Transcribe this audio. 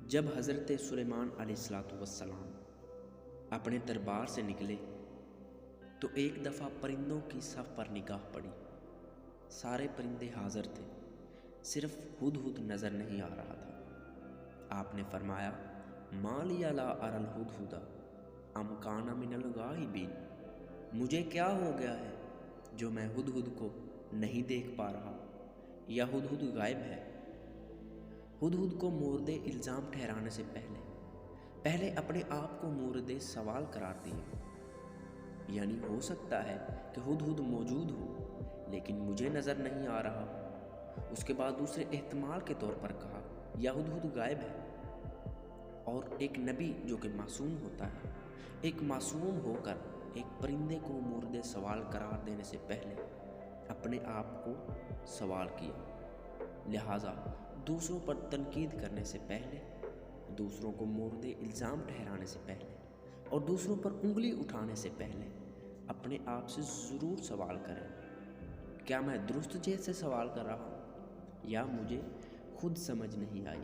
جب حضرت سلیمان علیہ السلام اپنے دربار سے نکلے تو ایک دفعہ پرندوں کی صف پر نگاہ پڑی۔ سارے پرندے حاضر تھے، صرف ہدہد نظر نہیں آ رہا تھا۔ آپ نے فرمایا، ما لی لا اری الہدہد ام کان من الغائبین، مجھے کیا ہو گیا ہے جو میں ہدہد کو نہیں دیکھ پا رہا، یا ہدہد غائب ہے؟ ہدہد کو مورد الزام ٹھہرانے سے پہلے اپنے آپ کو مورد سوال قرار دیا، یعنی ہو سکتا ہے کہ ہدہد موجود ہو لیکن مجھے نظر نہیں آ رہا۔ اس کے بعد دوسرے احتمال کے طور پر کہا، یا ہدہد غائب ہے۔ اور ایک نبی جو کہ معصوم ہوتا ہے، ایک معصوم ہو کر ایک پرندے کو مورد سوال قرار دینے سے پہلے اپنے آپ کو سوال کیا۔ لہٰذا دوسروں پر تنقید کرنے سے پہلے، دوسروں کو مورد الزام ٹھہرانے سے پہلے اور دوسروں پر انگلی اٹھانے سے پہلے اپنے آپ سے ضرور سوال کریں، کیا میں درست جہت سے سوال کر رہا ہوں یا مجھے خود سمجھ نہیں آئی؟